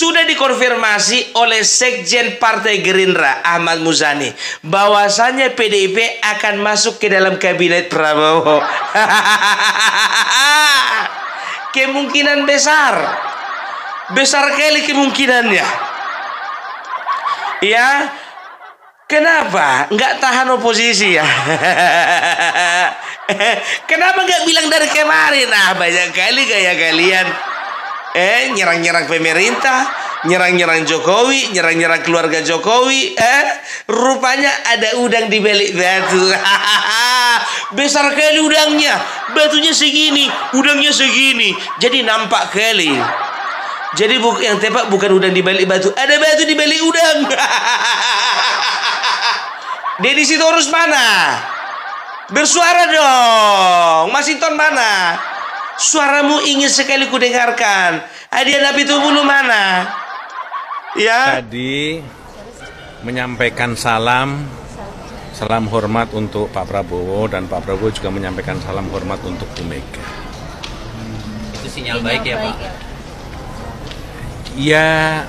sudah dikonfirmasi oleh Sekjen Partai Gerindra Ahmad Muzani bahwasanya PDIP akan masuk ke dalam kabinet Prabowo. Kemungkinan besar kali kemungkinannya. Ya, kenapa nggak tahan oposisi ya? Kenapa nggak bilang dari kemarin? Banyak kali gaya kalian. Nyerang-nyerang pemerintah, nyerang-nyerang Jokowi, nyerang-nyerang keluarga Jokowi. Rupanya ada udang di balik batu. Besar kali udangnya, batunya segini, udangnya segini. Jadi nampak kali. Jadi yang tepat bukan udang di balik batu, ada batu di balik udang. Deddy Sitorus mana? Bersuara dong. Masinton mana? Suaramu ingin sekali kudengarkan. Hadiah Nabi Tubulu mana? Ya. Tadi menyampaikan salam hormat untuk Pak Prabowo, dan Pak Prabowo juga menyampaikan salam hormat untuk Bu Mega. Itu sinyal baik ya Pak? Ya,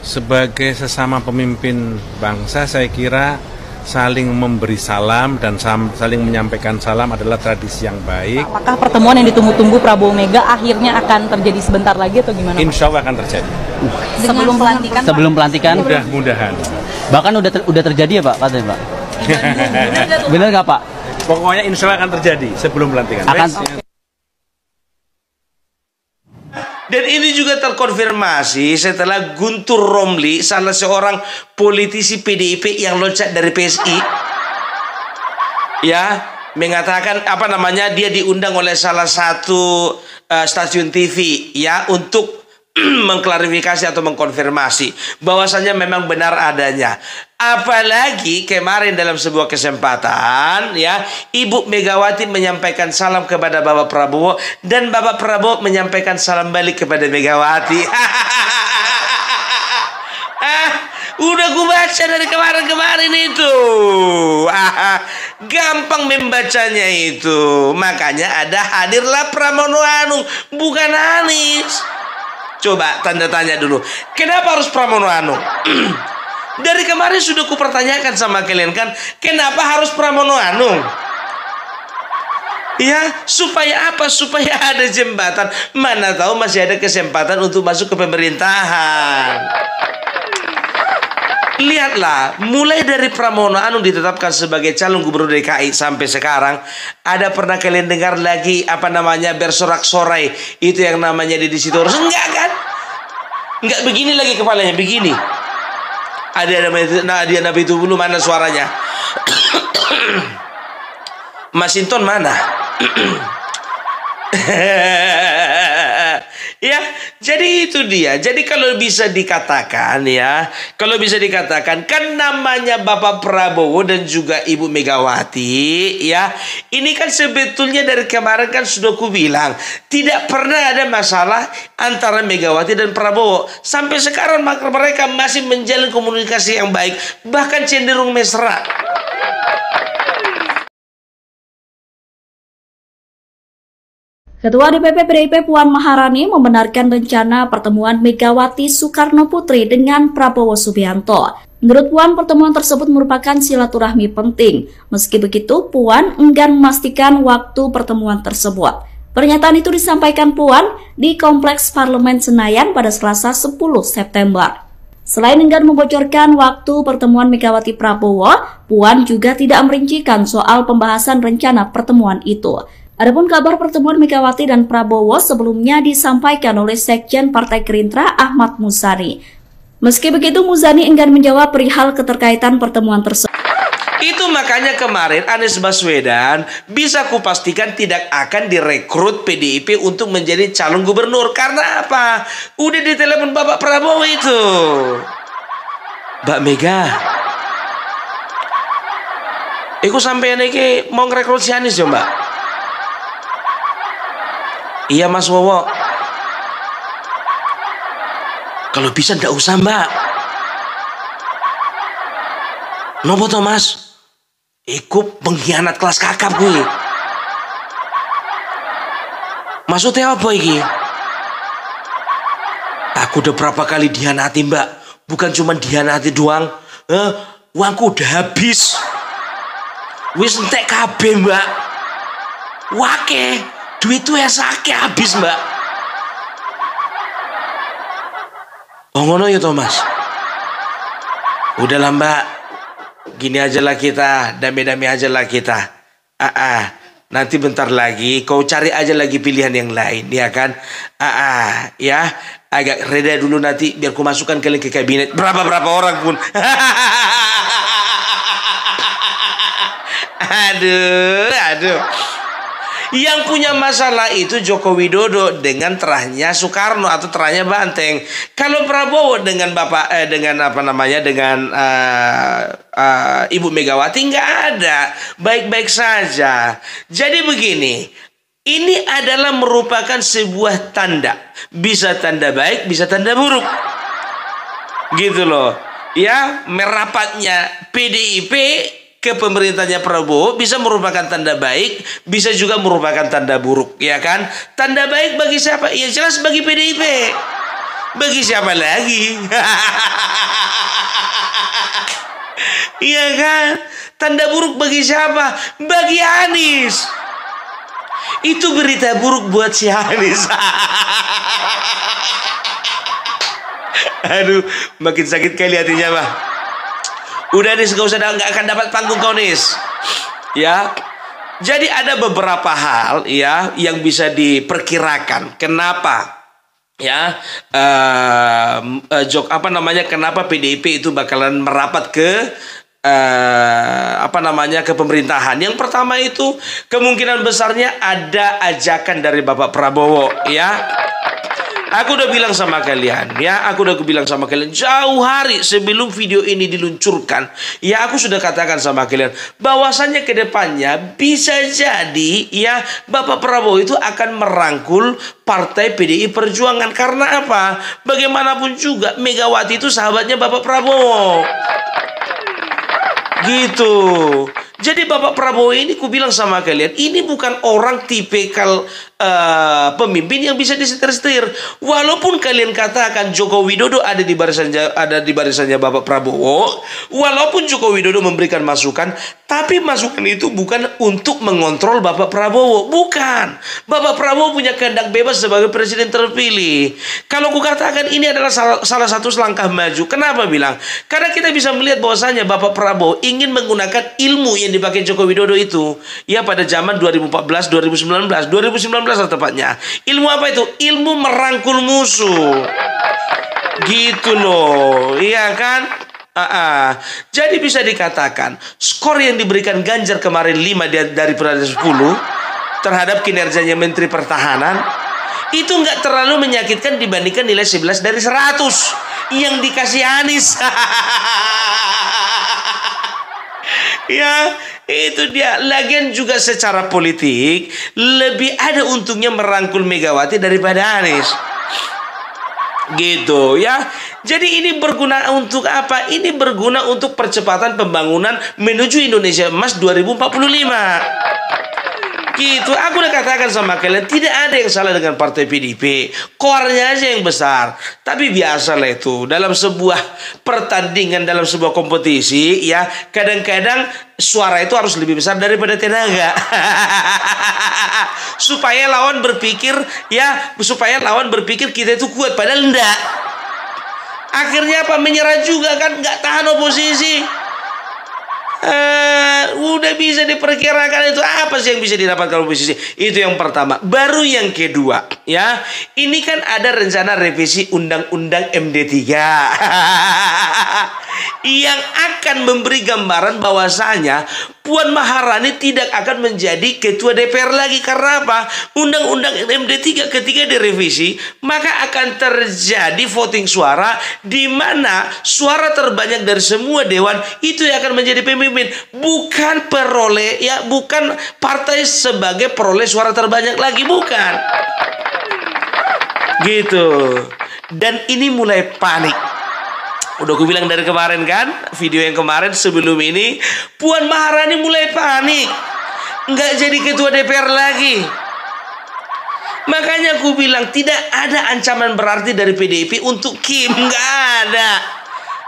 sebagai sesama pemimpin bangsa saya kira saling memberi salam dan saling menyampaikan salam adalah tradisi yang baik. Apakah pertemuan yang ditunggu-tunggu Prabowo Mega akhirnya akan terjadi sebentar lagi atau gimana? Insya Allah akan terjadi. Sebelum pelantikan? Mudah-mudahan. Bahkan udah terjadi ya Pak, katanya Pak. Benar nggak Pak? Pokoknya insya Allah akan terjadi sebelum pelantikan. Dan ini juga terkonfirmasi setelah Guntur Romli, salah seorang politisi PDIP yang loncat dari PSI, ya, mengatakan dia diundang oleh salah satu stasiun TV ya untuk mengklarifikasi atau mengkonfirmasi bahwasanya memang benar adanya. Apalagi kemarin dalam sebuah kesempatan ya, Ibu Megawati menyampaikan salam kepada Bapak Prabowo dan Bapak Prabowo menyampaikan salam balik kepada Megawati. Udah gue baca dari kemarin itu. Gampang membacanya itu. Makanya ada hadirlah Pramono Anung, bukan Anies. Coba tanda tanya dulu. Kenapa harus Pramono Anung? Dari kemarin sudah kupertanyakan sama kalian kan, kenapa harus Pramono Anung? Ya, supaya apa? Supaya ada jembatan. Mana tahu masih ada kesempatan untuk masuk ke pemerintahan. Lihatlah, mulai dari Pramono Anung ditetapkan sebagai calon gubernur DKI sampai sekarang, ada pernah kalian dengar lagi bersorak-sorai itu yang namanya Deddy Sitorus? Enggak kan? Enggak begini lagi kepalanya, begini. Ada Nadia Nabi Tubulu mana suaranya? Masinton mana? Ya, jadi itu dia. Jadi kalau bisa dikatakan kan namanya Bapak Prabowo dan juga Ibu Megawati ya, ini kan sebetulnya dari kemarin kan sudah kubilang tidak pernah ada masalah antara Megawati dan Prabowo. Sampai sekarang mereka masih menjalin komunikasi yang baik, bahkan cenderung mesra. Ketua DPP PDIP Puan Maharani membenarkan rencana pertemuan Megawati Soekarno Putri dengan Prabowo Subianto. Menurut Puan, pertemuan tersebut merupakan silaturahmi penting. Meski begitu, Puan enggan memastikan waktu pertemuan tersebut. Pernyataan itu disampaikan Puan di Kompleks Parlemen Senayan pada Selasa 10 September. Selain enggan membocorkan waktu pertemuan Megawati Prabowo, Puan juga tidak merincikan soal pembahasan rencana pertemuan itu. Adapun kabar pertemuan Megawati dan Prabowo sebelumnya disampaikan oleh Sekjen Partai Gerindra Ahmad Muzani. Meski begitu, Muzani enggan menjawab perihal keterkaitan pertemuan tersebut. Itu makanya kemarin Anies Baswedan bisa kupastikan tidak akan direkrut PDIP untuk menjadi calon gubernur. Karena apa? Udah ditelepon Bapak Prabowo itu. Mbak Mega, aku sampean iki mau ngerekrut si Anies ya Mbak? Iya Mas Wowo. Kalau bisa ndak usah Mbak. Nopo to Mas? Iku pengkhianat kelas kakap gue. Maksudnya apa iki? Aku udah berapa kali dihianati mbak. Bukan cuma dihianati doang. Uangku udah habis. Wis entek kabeh mbak. Wake. Duit tuh ya sakit habis mbak. Oh ngono ya Thomas. Udahlah mbak. Gini aja lah kita. Damai-damai aja lah kita. Nanti bentar lagi kau cari aja lagi pilihan yang lain, ya kan? Ya, agak reda dulu nanti biar ku masukkan kalian ke kabinet. Berapa orang pun. Aduh. Yang punya masalah itu Joko Widodo dengan terahnya Soekarno atau terahnya Banteng. Kalau Prabowo dengan Ibu Megawati nggak ada, baik-baik saja. Jadi begini, ini adalah merupakan sebuah tanda, bisa tanda baik, bisa tanda buruk, gitu loh. Ya, merapatnya PDIP ke pemerintahnya Prabowo bisa merupakan tanda baik, bisa juga merupakan tanda buruk, ya kan? Tanda baik bagi siapa? Ya jelas bagi PDIP. Bagi siapa lagi? Iya kan? Tanda buruk bagi siapa? Bagi Anies. Itu berita buruk buat si Anies. Aduh, makin sakit kali hatinya, Bah. Udah nih, gak usah, nggak akan dapat panggung kau Nis. Ya, jadi ada beberapa hal ya yang bisa diperkirakan. Kenapa? Ya, kenapa PDIP itu bakalan merapat ke ke pemerintahan. Yang pertama itu kemungkinan besarnya ada ajakan dari Bapak Prabowo, ya. Aku udah bilang sama kalian, ya, jauh hari sebelum video ini diluncurkan, ya, aku sudah katakan sama kalian bahwasannya ke depannya bisa jadi, ya, Bapak Prabowo itu akan merangkul partai PDI Perjuangan. Karena apa? Bagaimanapun juga Megawati itu sahabatnya Bapak Prabowo. Gitu. Jadi Bapak Prabowo ini ku bilang sama kalian, ini bukan orang tipikal pemimpin yang bisa disetir-setir. Walaupun kalian katakan Joko Widodo ada di barisannya Bapak Prabowo, walaupun Joko Widodo memberikan masukan, tapi masukan itu bukan untuk mengontrol Bapak Prabowo, bukan. Bapak Prabowo punya kehendak bebas sebagai presiden terpilih. Kalau ku katakan ini adalah salah satu langkah maju. Kenapa bilang? Karena kita bisa melihat bahwasanya Bapak Prabowo ingin menggunakan ilmu yang dipakai Joko Widodo itu, ya, pada zaman 2014, 2019 tepatnya. Ilmu apa itu? Ilmu merangkul musuh. Gitu loh, iya kan? Jadi bisa dikatakan skor yang diberikan Ganjar kemarin 5 dari 10 terhadap kinerjanya Menteri Pertahanan itu nggak terlalu menyakitkan dibandingkan nilai 11 dari 100 yang dikasih Anies. Ya, itu dia. Lagian juga secara politik lebih ada untungnya merangkul Megawati daripada Anies. Gitu ya. Jadi ini berguna untuk apa? Ini berguna untuk percepatan pembangunan menuju Indonesia Emas 2045. Gitu. Aku udah katakan sama kalian, tidak ada yang salah dengan partai PDIP. Koarnya aja yang besar. Tapi biasalah itu, dalam sebuah pertandingan, dalam sebuah kompetisi, ya, kadang-kadang suara itu harus lebih besar daripada tenaga. supaya lawan berpikir kita itu kuat, padahal enggak. Akhirnya apa? Menyerah juga kan, nggak tahan oposisi. Udah bisa diperkirakan itu apa sih yang bisa didapatkan oposisi. Itu yang pertama. Baru yang kedua, ya, ini kan ada rencana revisi Undang-Undang MD3 yang akan memberi gambaran bahwasanya Puan Maharani tidak akan menjadi ketua DPR lagi. Karena apa? Undang-Undang MD3 ketika direvisi, maka akan terjadi voting suara di mana suara terbanyak dari semua dewan itu yang akan menjadi pemimpin, bukan bukan partai sebagai peroleh suara terbanyak lagi, bukan. Gitu. Dan ini mulai panik. Udah aku bilang dari kemarin kan, video yang kemarin sebelum ini, Puan Maharani mulai panik, nggak jadi ketua DPR lagi. Makanya aku bilang tidak ada ancaman berarti dari PDIP untuk Kim, nggak ada.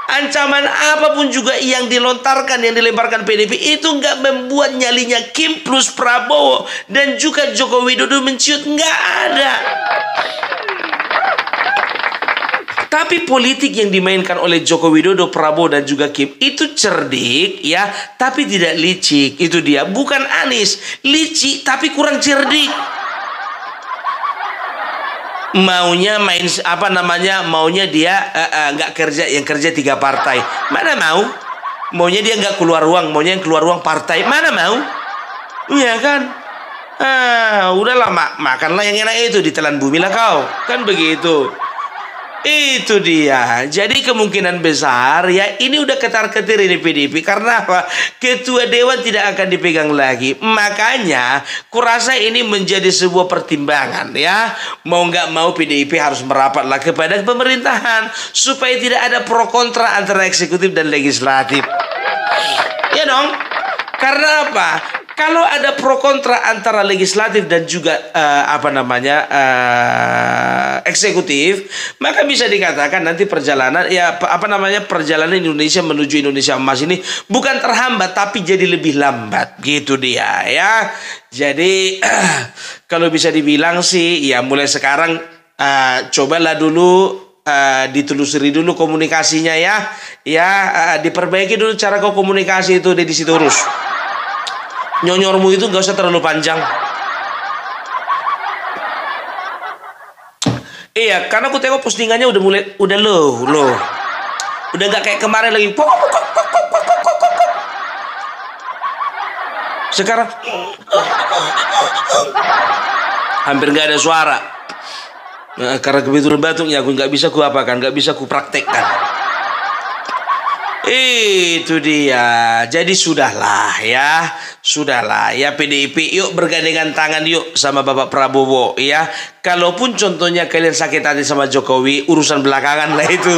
Ancaman apapun juga yang dilontarkan, yang dilemparkan PDIP itu nggak membuat nyalinya Kim plus Prabowo dan juga Joko Widodo menciut, nggak ada. Tapi politik yang dimainkan oleh Joko Widodo, Prabowo dan juga Kim itu cerdik ya, tapi tidak licik. Itu dia, bukan Anies, licik tapi kurang cerdik. Maunya main maunya dia nggak kerja, yang kerja 3 partai. Mana mau? Maunya dia nggak keluar uang, maunya yang keluar uang partai. Mana mau? Iya kan? Udahlah makanlah yang enak itu, ditelan bumi lah kau. Kan begitu. Itu dia. Jadi kemungkinan besar ya ini udah ketar-ketir ini PDIP. Karena apa? Ketua Dewan tidak akan dipegang lagi. Makanya kurasa ini menjadi sebuah pertimbangan ya. Mau nggak mau PDIP harus merapatlah kepada pemerintahan supaya tidak ada pro kontra antara eksekutif dan legislatif. Ya dong. Karena apa? Kalau ada pro kontra antara legislatif dan juga eksekutif, maka bisa dikatakan nanti perjalanan perjalanan Indonesia menuju Indonesia Emas ini bukan terhambat tapi jadi lebih lambat, gitu dia ya. Jadi kalau bisa dibilang sih ya mulai sekarang cobalah dulu ditelusuri dulu komunikasinya ya. Diperbaiki dulu cara kau komunikasi itu di situ terus. Nyonyormu itu gak usah terlalu panjang. Iya, karena aku tengok postingannya udah low. Udah gak kayak kemarin lagi. Sekarang hampir gak ada suara. Karena kebetulan batuknya aku gak bisa gak bisa ku praktekkan. Itu dia. Jadi sudahlah ya PDIP, yuk bergandengan tangan yuk sama Bapak Prabowo ya. Kalaupun contohnya kalian sakit hati sama Jokowi, urusan belakangan lah itu.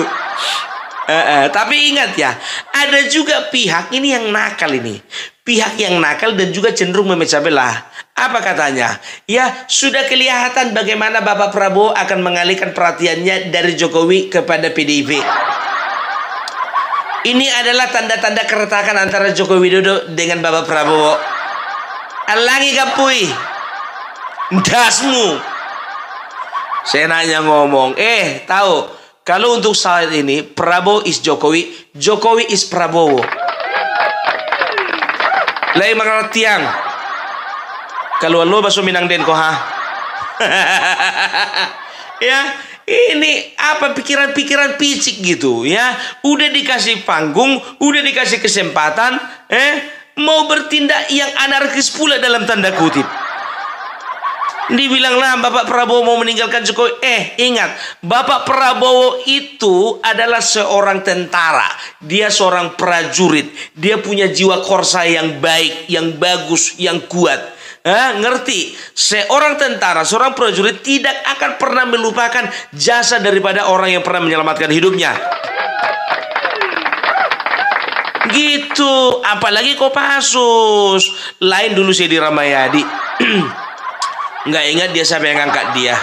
Tapi ingat ya, ada juga pihak ini yang nakal ini. Pihak yang nakal dan juga cenderung memecah belah. Apa katanya? Ya, sudah kelihatan bagaimana Bapak Prabowo akan mengalihkan perhatiannya dari Jokowi kepada PDIP. Ini adalah tanda-tanda keretakan antara Joko Widodo dengan Bapak Prabowo. Alangi kapui. Dasmu. Saya nanya ngomong. Tahu. Kalau untuk saat ini, Prabowo is Jokowi. Jokowi is Prabowo. Lai mengertian. Kalau lo baso minang den ko ha. Ya. Ini apa pikiran-pikiran picik gitu ya. Udah dikasih panggung, udah dikasih kesempatan, mau bertindak yang anarkis pula dalam tanda kutip. Dibilanglah Bapak Prabowo mau meninggalkan Jokowi. Ingat, Bapak Prabowo itu adalah seorang tentara. Dia seorang prajurit. Dia punya jiwa korsa yang baik, yang bagus, yang kuat. Ngerti? Seorang tentara, seorang prajurit tidak akan pernah melupakan jasa daripada orang yang pernah menyelamatkan hidupnya. Gitu. Apalagi Kopassus. Lain dulu saya di Ramayadi. Nggak ingat dia siapa yang ngangkat dia.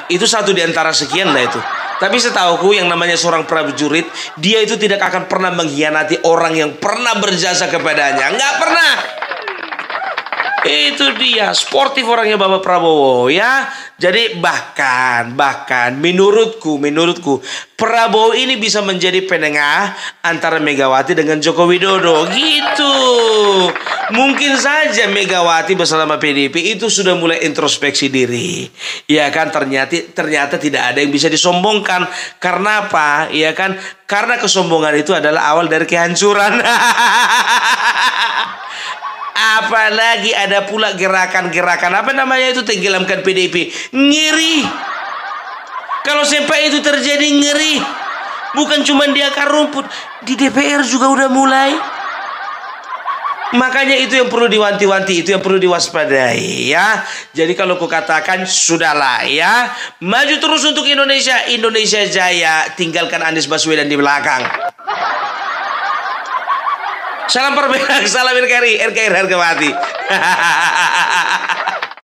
Itu satu di antara sekian lah itu. Tapi setahuku yang namanya seorang prajurit, dia itu tidak akan pernah mengkhianati orang yang pernah berjasa kepadanya. Nggak pernah. Itu dia, sportif orangnya Bapak Prabowo ya. Jadi bahkan menurutku Prabowo ini bisa menjadi penengah antara Megawati dengan Joko Widodo gitu. Mungkin saja Megawati bersama PDIP itu sudah mulai introspeksi diri. Ya kan, ternyata tidak ada yang bisa disombongkan. Karena apa? Ya kan? Karena kesombongan itu adalah awal dari kehancuran. Apalagi ada pula gerakan apa namanya itu, tenggelamkan PDIP. Ngeri. Kalau sampai itu terjadi ngeri. Bukan cuma di akar rumput, di DPR juga udah mulai. Makanya itu yang perlu diwanti-wanti, itu yang perlu diwaspadai ya. Jadi kalau ku katakan sudahlah ya, maju terus untuk Indonesia Jaya, tinggalkan Anies Baswedan di belakang. Salam perbedaan, salam RKI harga mati.